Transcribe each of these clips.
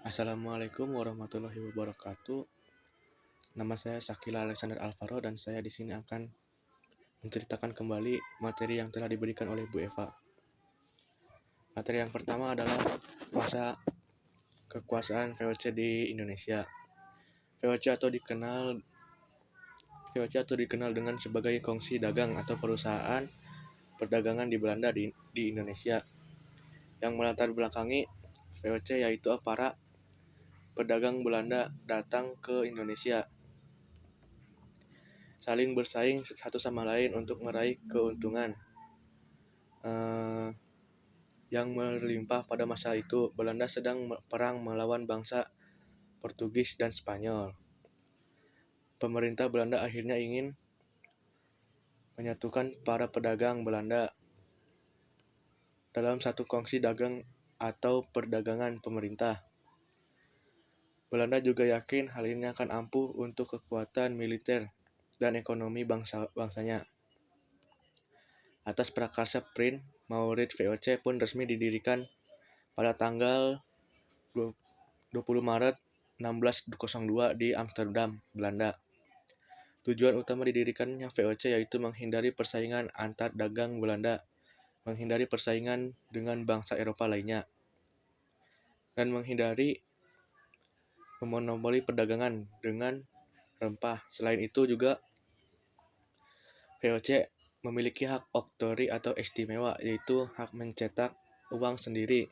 Assalamualaikum warahmatullahi wabarakatuh. Nama saya Sakila Alexander Alvaro dan saya di sini akan menceritakan kembali materi yang telah diberikan oleh Bu Eva. Materi yang pertama adalah masa kekuasaan VOC di Indonesia. VOC atau dikenal dengan sebagai kongsi dagang atau perusahaan perdagangan di Belanda di Indonesia. Yang melatar belakangi VOC yaitu para pedagang Belanda datang ke Indonesia, saling bersaing satu sama lain untuk meraih keuntungan yang melimpah. Pada masa itu, Belanda sedang perang melawan bangsa Portugis dan Spanyol. Pemerintah Belanda akhirnya ingin menyatukan para pedagang Belanda dalam satu kongsi dagang atau perdagangan pemerintah. Belanda juga yakin hal ini akan ampuh untuk kekuatan militer dan ekonomi bangsanya. Atas prakarsa Prins Maurits VOC pun resmi didirikan pada tanggal 20 Maret 1602 di Amsterdam, Belanda. Tujuan utama didirikannya VOC yaitu menghindari persaingan antar dagang Belanda, menghindari persaingan dengan bangsa Eropa lainnya, dan menghindari memonopoli perdagangan dengan rempah. Selain itu juga VOC memiliki hak oktroi atau istimewa, yaitu hak mencetak uang sendiri,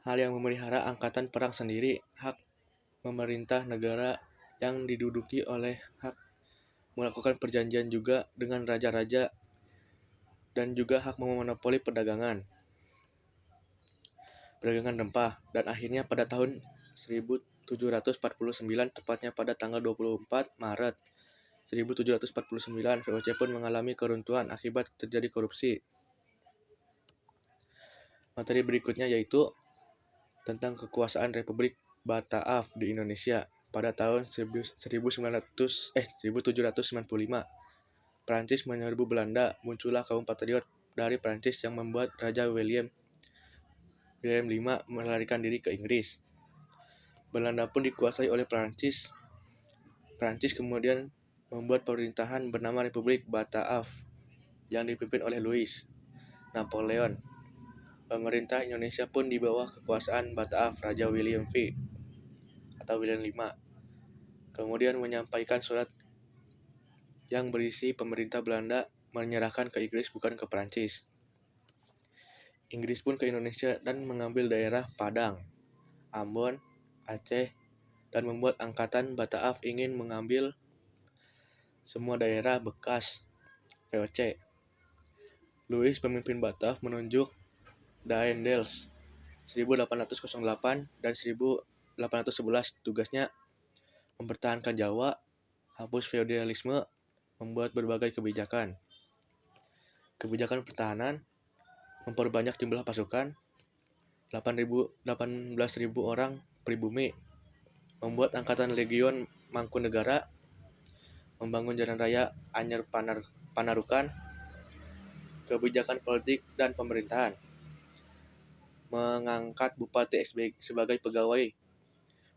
hal yang memelihara angkatan perang sendiri, hak memerintah negara yang diduduki oleh hak melakukan perjanjian juga dengan raja-raja, dan juga hak memonopoli perdagangan rempah. Dan akhirnya pada tahun 1749, tepatnya pada tanggal 24 Maret 1749, VOC pun mengalami keruntuhan akibat terjadi korupsi. Materi berikutnya yaitu tentang kekuasaan Republik Bataaf di Indonesia pada tahun 1795. Prancis menyerbu Belanda, muncullah kaum patriot dari Prancis yang membuat Raja William V melarikan diri ke Inggris. Belanda pun dikuasai oleh Prancis. Prancis kemudian membuat pemerintahan bernama Republik Bataaf yang dipimpin oleh Louis Napoleon. Pemerintah Indonesia pun di bawah kekuasaan Bataaf Raja William V atau William V. Kemudian menyampaikan surat yang berisi pemerintah Belanda menyerahkan ke Inggris bukan ke Prancis. Inggris pun ke Indonesia dan mengambil daerah Padang, Ambon, Aceh, dan membuat angkatan Bataaf ingin mengambil semua daerah bekas VOC. Louis, pemimpin Bataaf, menunjuk Daendels 1808 dan 1811. Tugasnya mempertahankan Jawa, hapus feodalisme, membuat berbagai kebijakan. Kebijakan pertahanan, memperbanyak jumlah pasukan, 18.000 orang pribumi, membuat angkatan legion Mangkunegara, membangun jalan raya Anyar Panarukan. Kebijakan politik dan pemerintahan, mengangkat Bupati sebagai pegawai,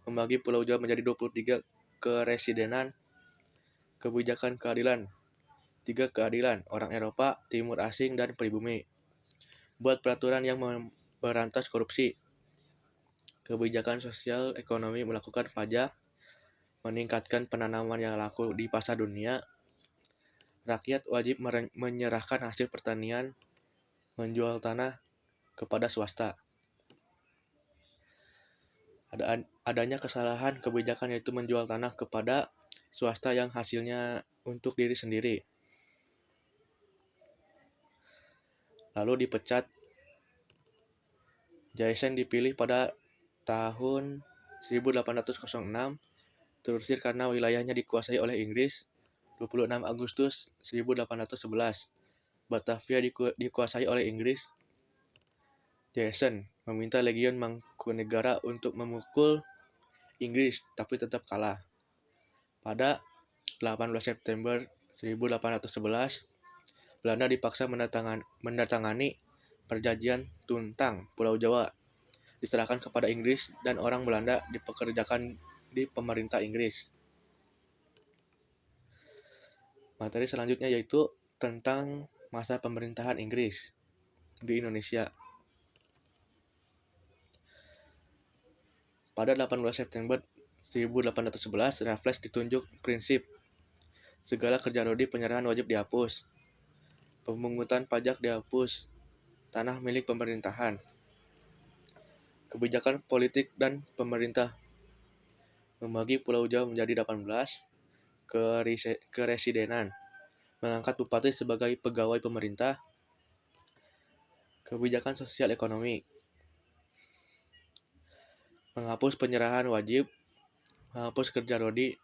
membagi Pulau Jawa menjadi 23 keresidenan. Kebijakan keadilan, 3 keadilan orang Eropa, Timur Asing, dan pribumi. Buat peraturan yang memberantas korupsi. Kebijakan sosial ekonomi, melakukan pajak, meningkatkan penanaman yang laku di pasar dunia. Rakyat wajib menyerahkan hasil pertanian, menjual tanah kepada swasta. Adanya kesalahan kebijakan yaitu menjual tanah kepada swasta yang hasilnya untuk diri sendiri. Lalu dipecat. Jason dipilih pada tahun 1806, terusir karena wilayahnya dikuasai oleh Inggris. 26 Agustus 1811, Batavia dikuasai oleh Inggris. Jason meminta Legion Mangkunegara untuk memukul Inggris, tapi tetap kalah. Pada 18 September 1811, Belanda dipaksa menandatangani Perjanjian Tuntang Pulau Jawa diserahkan kepada Inggris dan orang Belanda dipekerjakan di pemerintah Inggris. Materi selanjutnya yaitu tentang masa pemerintahan Inggris di Indonesia. Pada 18 September 1811, Raffles ditunjuk prinsip segala kerja rodi penyerahan wajib dihapus, pemungutan pajak dihapus, tanah milik pemerintahan, kebijakan politik dan pemerintah membagi Pulau Jawa menjadi 18 keresidenan, mengangkat bupati sebagai pegawai pemerintah, kebijakan sosial ekonomi, menghapus penyerahan wajib, menghapus kerja rodi,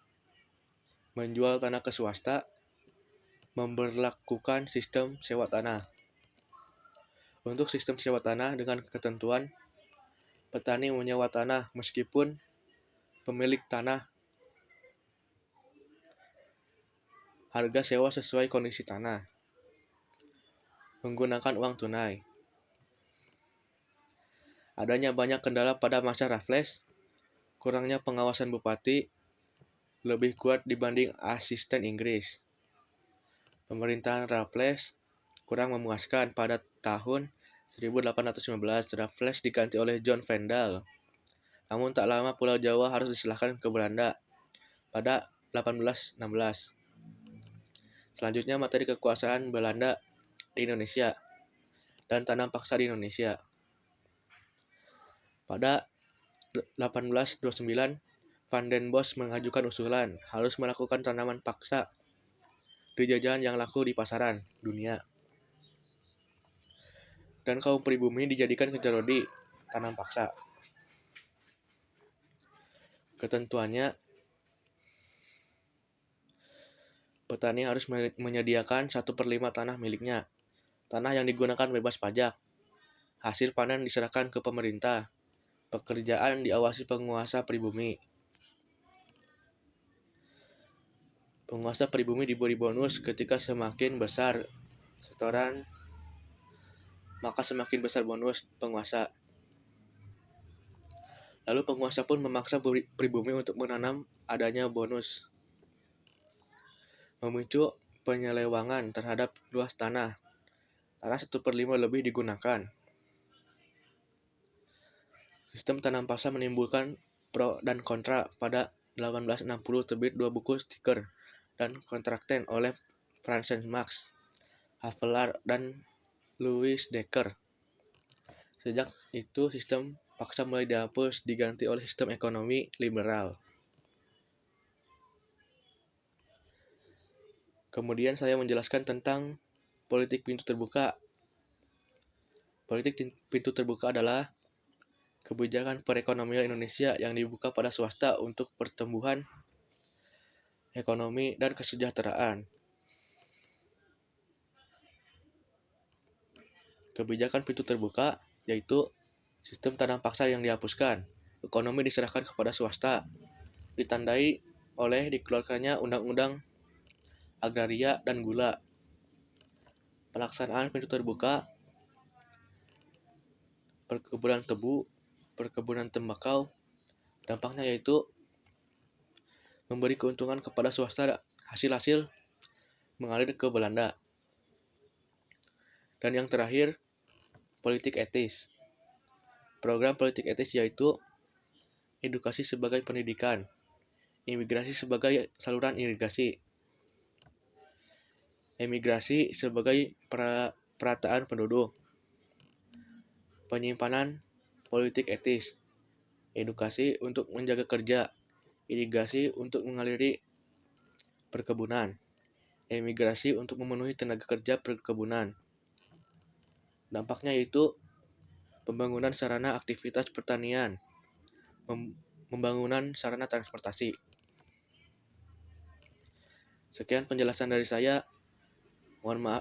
menjual tanah ke swasta, memberlakukan sistem sewa tanah. Untuk sistem sewa tanah dengan ketentuan petani menyewa tanah meskipun pemilik tanah harga sewa sesuai kondisi tanah. Menggunakan uang tunai. Adanya banyak kendala pada masa Raffles, kurangnya pengawasan bupati lebih kuat dibanding asisten Inggris. Pemerintahan Raffles kurang memuaskan. Pada tahun 1815, Raffles diganti oleh John Vandal. Namun tak lama Pulau Jawa harus diserahkan ke Belanda pada 1816. Selanjutnya materi kekuasaan Belanda di Indonesia dan tanam paksa di Indonesia. Pada 1829, Van den Bosch mengajukan usulan harus melakukan tanaman paksa di jajahan yang laku di pasaran dunia. Dan kaum pribumi dijadikan kerja rodi tanam paksa. Ketentuannya, petani harus menyediakan 1/5 tanah miliknya. Tanah yang digunakan bebas pajak. Hasil panen diserahkan ke pemerintah. Pekerjaan diawasi penguasa pribumi. Penguasa pribumi diberi bonus ketika semakin besar setoran, maka semakin besar bonus penguasa. Lalu penguasa pun memaksa pribumi untuk menanam adanya bonus. Memicu penyelewangan terhadap luas tanah. Tanah 1/5 lebih digunakan. Sistem tanam paksa menimbulkan pro dan kontra. Pada 1860 terbit 2 buku stiker dan kontrakten oleh Francis Max Havelaar dan Louis Dekker. Sejak itu sistem paksa mulai dihapus, diganti oleh sistem ekonomi liberal. Kemudian saya menjelaskan tentang politik pintu terbuka. Politik pintu terbuka adalah kebijakan perekonomian Indonesia yang dibuka pada swasta untuk pertumbuhan ekonomi dan kesejahteraan. Kebijakan pintu terbuka yaitu sistem tanam paksa yang dihapuskan, ekonomi diserahkan kepada swasta, ditandai oleh dikeluarkannya Undang-Undang Agraria dan Gula. Pelaksanaan pintu terbuka, perkebunan tebu, perkebunan tembakau, dampaknya yaitu memberi keuntungan kepada swasta, hasil-hasil mengalir ke Belanda. Dan yang terakhir, politik etis. Program politik etis yaitu edukasi sebagai pendidikan, imigrasi sebagai saluran irigasi, emigrasi sebagai perataan penduduk, penyimpanan politik etis, edukasi untuk menjaga kerja, irigasi untuk mengaliri perkebunan, emigrasi untuk memenuhi tenaga kerja perkebunan. Dampaknya yaitu pembangunan sarana aktivitas pertanian, pembangunan sarana transportasi. Sekian penjelasan dari saya. Mohon